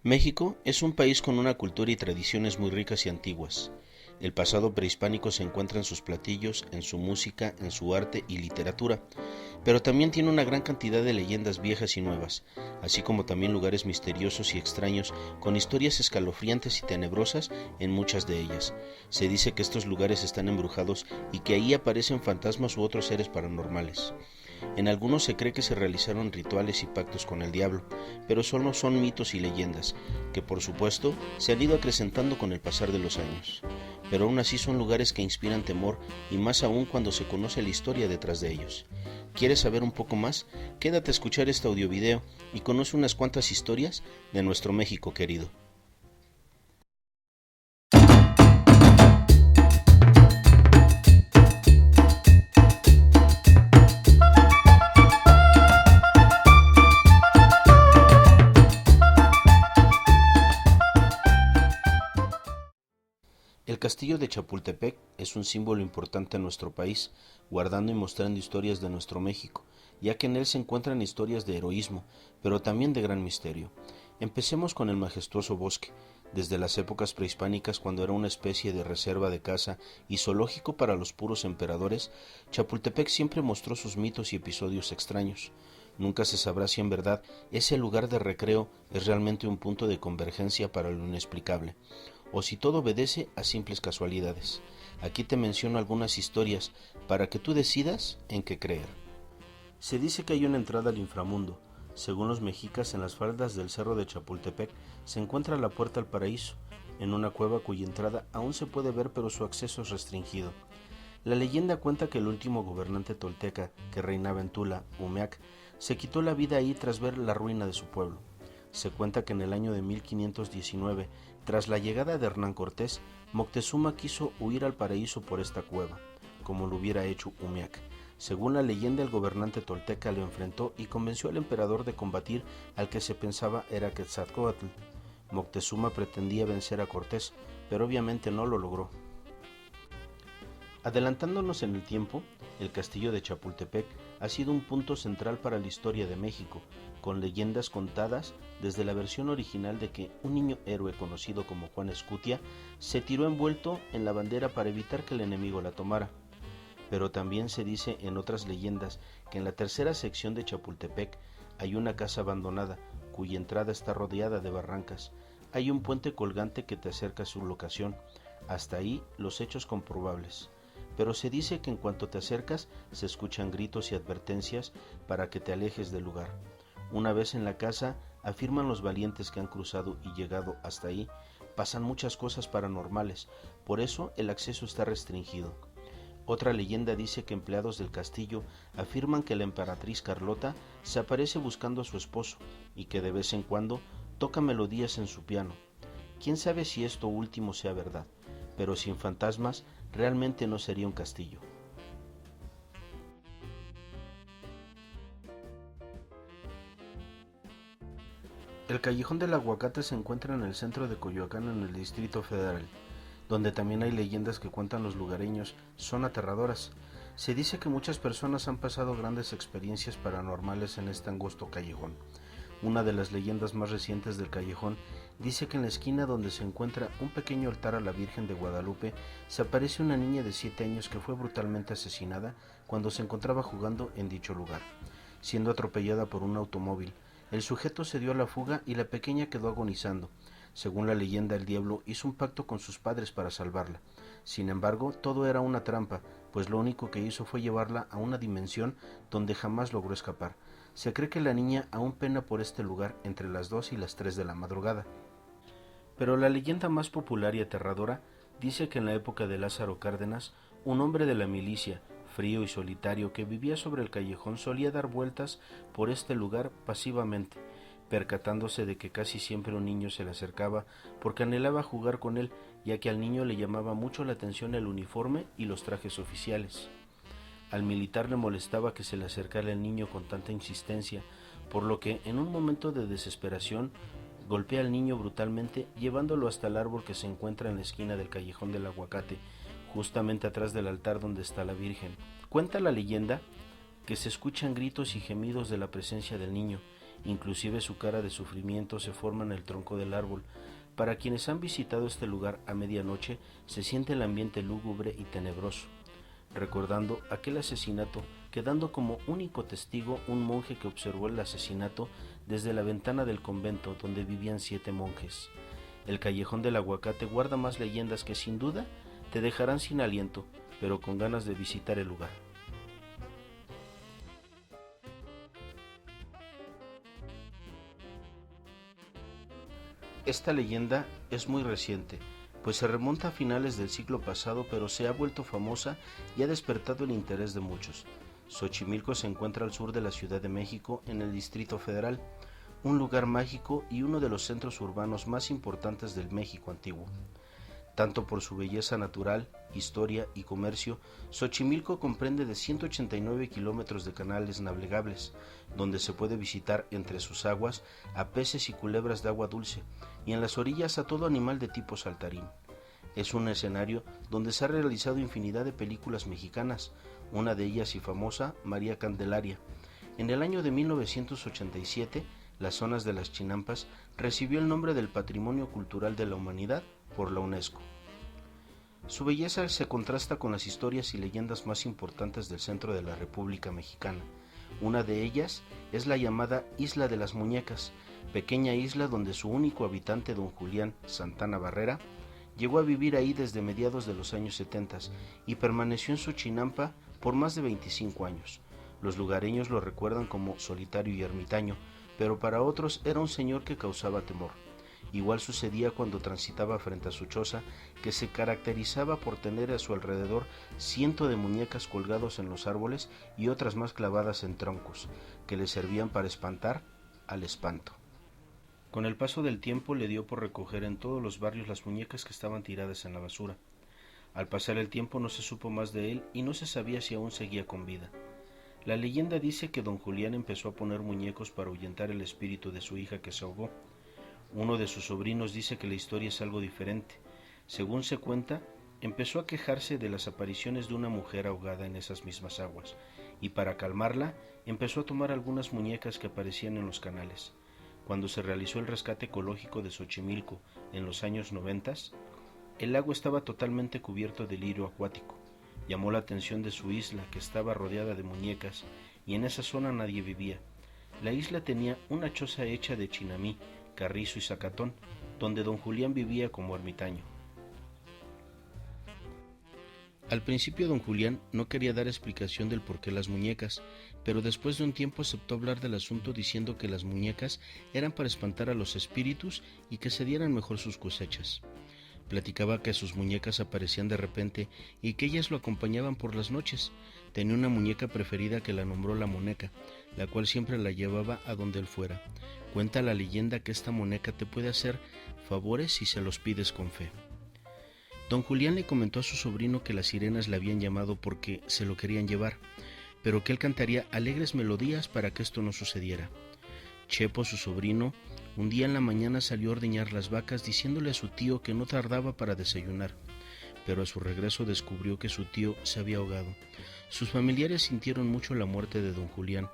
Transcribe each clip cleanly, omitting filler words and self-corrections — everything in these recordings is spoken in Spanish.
México es un país con una cultura y tradiciones muy ricas y antiguas. El pasado prehispánico se encuentra en sus platillos, en su música, en su arte y literatura, pero también tiene una gran cantidad de leyendas viejas y nuevas, así como también lugares misteriosos y extraños con historias escalofriantes y tenebrosas en muchas de ellas. Se dice que estos lugares están embrujados y que ahí aparecen fantasmas u otros seres paranormales. En algunos se cree que se realizaron rituales y pactos con el diablo, pero solo son mitos y leyendas, que por supuesto se han ido acrecentando con el pasar de los años. Pero aún así son lugares que inspiran temor y más aún cuando se conoce la historia detrás de ellos. ¿Quieres saber un poco más? Quédate a escuchar este audiovideo y conoce unas cuantas historias de nuestro México querido. El castillo de Chapultepec es un símbolo importante en nuestro país, guardando y mostrando historias de nuestro México, ya que en él se encuentran historias de heroísmo, pero también de gran misterio. Empecemos con el majestuoso bosque, desde las épocas prehispánicas cuando era una especie de reserva de caza y zoológico para los puros emperadores, Chapultepec siempre mostró sus mitos y episodios extraños. Nunca se sabrá si en verdad ese lugar de recreo es realmente un punto de convergencia para lo inexplicable, o si todo obedece a simples casualidades. Aquí te menciono algunas historias para que tú decidas en qué creer. Se dice que hay una entrada al inframundo. Según los mexicas, en las faldas del cerro de Chapultepec se encuentra la puerta al paraíso, en una cueva cuya entrada aún se puede ver pero su acceso es restringido. La leyenda cuenta que el último gobernante tolteca que reinaba en Tula, Umeac, se quitó la vida ahí tras ver la ruina de su pueblo. Se cuenta que en el año de 1519, tras la llegada de Hernán Cortés, Moctezuma quiso huir al paraíso por esta cueva, como lo hubiera hecho Umeac. Según la leyenda, el gobernante tolteca lo enfrentó y convenció al emperador de combatir al que se pensaba era Quetzalcóatl. Moctezuma pretendía vencer a Cortés, pero obviamente no lo logró. Adelantándonos en el tiempo, el castillo de Chapultepec ha sido un punto central para la historia de México, con leyendas contadas desde la versión original de que un niño héroe conocido como Juan Escutia se tiró envuelto en la bandera para evitar que el enemigo la tomara. Pero también se dice en otras leyendas que en la tercera sección de Chapultepec hay una casa abandonada cuya entrada está rodeada de barrancas. Hay un puente colgante que te acerca a su locación. Hasta ahí los hechos comprobables. Pero se dice que en cuanto te acercas se escuchan gritos y advertencias para que te alejes del lugar. Una vez en la casa, afirman los valientes que han cruzado y llegado hasta ahí, pasan muchas cosas paranormales, por eso el acceso está restringido. Otra leyenda dice que empleados del castillo afirman que la emperatriz Carlota se aparece buscando a su esposo y que de vez en cuando toca melodías en su piano. Quién sabe si esto último sea verdad, pero sin fantasmas realmente no sería un castillo. El Callejón del Aguacate se encuentra en el centro de Coyoacán, en el Distrito Federal, donde también hay leyendas que cuentan los lugareños, son aterradoras. Se dice que muchas personas han pasado grandes experiencias paranormales en este angosto callejón. Una de las leyendas más recientes del callejón dice que en la esquina donde se encuentra un pequeño altar a la Virgen de Guadalupe se aparece una niña de 7 años que fue brutalmente asesinada cuando se encontraba jugando en dicho lugar, siendo atropellada por un automóvil. El sujeto se dio a la fuga y la pequeña quedó agonizando. Según la leyenda, el diablo hizo un pacto con sus padres para salvarla. Sin embargo, todo era una trampa, pues lo único que hizo fue llevarla a una dimensión donde jamás logró escapar. Se cree que la niña aún pena por este lugar entre las 2 y las 3 de la madrugada. Pero la leyenda más popular y aterradora dice que en la época de Lázaro Cárdenas, un hombre de la milicia, frío y solitario, que vivía sobre el callejón solía dar vueltas por este lugar pasivamente, percatándose de que casi siempre un niño se le acercaba porque anhelaba jugar con él, ya que al niño le llamaba mucho la atención el uniforme y los trajes oficiales. Al militar le molestaba que se le acercara el niño con tanta insistencia, por lo que en un momento de desesperación golpea al niño brutalmente, llevándolo hasta el árbol que se encuentra en la esquina del Callejón del Aguacate, justamente atrás del altar donde está la Virgen. Cuenta la leyenda que se escuchan gritos y gemidos de la presencia del niño, Inclusive su cara de sufrimiento se forma en el tronco del árbol. Para quienes han visitado este lugar a medianoche, se siente el ambiente lúgubre y tenebroso, recordando aquel asesinato, quedando como único testigo un monje que observó el asesinato desde la ventana del convento donde vivían 7 monjes. El Callejón del Aguacate guarda más leyendas que sin duda te dejarán sin aliento, pero con ganas de visitar el lugar. Esta leyenda es muy reciente, pues se remonta a finales del siglo pasado, pero se ha vuelto famosa y ha despertado el interés de muchos. Xochimilco se encuentra al sur de la Ciudad de México, en el Distrito Federal, un lugar mágico y uno de los centros urbanos más importantes del México antiguo. Tanto por su belleza natural, historia y comercio, Xochimilco comprende de 189 kilómetros de canales navegables, donde se puede visitar entre sus aguas a peces y culebras de agua dulce, y en las orillas a todo animal de tipo saltarín. Es un escenario donde se ha realizado infinidad de películas mexicanas, una de ellas y famosa, María Candelaria. En el año de 1987, las zonas de las Chinampas recibió el nombre del Patrimonio Cultural de la Humanidad por la UNESCO. Su belleza se contrasta con las historias y leyendas más importantes del centro de la República Mexicana. Una de ellas es la llamada Isla de las Muñecas, pequeña isla donde su único habitante, don Julián Santana Barrera, llegó a vivir ahí desde mediados de los años 70 y permaneció en su chinampa por más de 25 años. Los lugareños lo recuerdan como solitario y ermitaño, pero para otros era un señor que causaba temor. Igual sucedía cuando transitaba frente a su choza, que se caracterizaba por tener a su alrededor cientos de muñecas colgados en los árboles y otras más clavadas en troncos, que le servían para espantar al espanto. Con el paso del tiempo le dio por recoger en todos los barrios las muñecas que estaban tiradas en la basura. Al pasar el tiempo no se supo más de él y no se sabía si aún seguía con vida. La leyenda dice que don Julián empezó a poner muñecos para ahuyentar el espíritu de su hija que se ahogó. Uno de sus sobrinos dice que la historia es algo diferente. Según se cuenta, empezó a quejarse de las apariciones de una mujer ahogada en esas mismas aguas, y para calmarla empezó a tomar algunas muñecas que aparecían en los canales. Cuando se realizó el rescate ecológico de Xochimilco en los años 90, el lago estaba totalmente cubierto de lirio acuático. Llamó la atención de su isla, que estaba rodeada de muñecas, y en esa zona nadie vivía. La isla tenía una choza hecha de chinamí, carrizo y zacatón, donde don Julián vivía como ermitaño. Al principio don Julián no quería dar explicación del por qué las muñecas, pero después de un tiempo aceptó hablar del asunto diciendo que las muñecas eran para espantar a los espíritus y que se dieran mejor sus cosechas. Platicaba que sus muñecas aparecían de repente y que ellas lo acompañaban por las noches. Tenía una muñeca preferida que la nombró la Moneca, la cual siempre la llevaba a donde él fuera. Cuenta la leyenda que esta Moneca te puede hacer favores si se los pides con fe. Don Julián le comentó a su sobrino que las sirenas le habían llamado porque se lo querían llevar, pero que él cantaría alegres melodías para que esto no sucediera. Chepo, su sobrino, un día en la mañana salió a ordeñar las vacas diciéndole a su tío que no tardaba para desayunar, pero a su regreso descubrió que su tío se había ahogado. Sus familiares sintieron mucho la muerte de don Julián,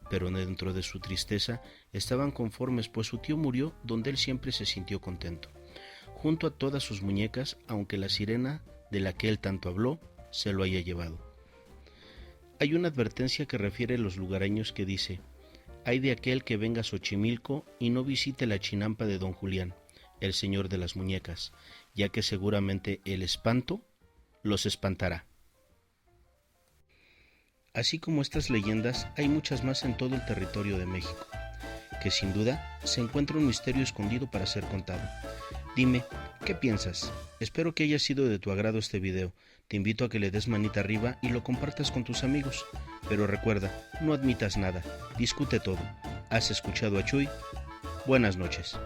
pero dentro de su tristeza estaban conformes, pues su tío murió donde él siempre se sintió contento, junto a todas sus muñecas, aunque la sirena de la que él tanto habló se lo haya llevado. Hay una advertencia que refiere a los lugareños que dice: «Ay de aquel que venga a Xochimilco y no visite la chinampa de don Julián, el señor de las muñecas, ya que seguramente el espanto los espantará». Así como estas leyendas, hay muchas más en todo el territorio de México, que sin duda se encuentra un misterio escondido para ser contado. Dime, ¿qué piensas? Espero que haya sido de tu agrado este video. Te invito a que le des manita arriba y lo compartas con tus amigos. Pero recuerda, no admitas nada, discute todo. ¿Has escuchado a Chuy? Buenas noches.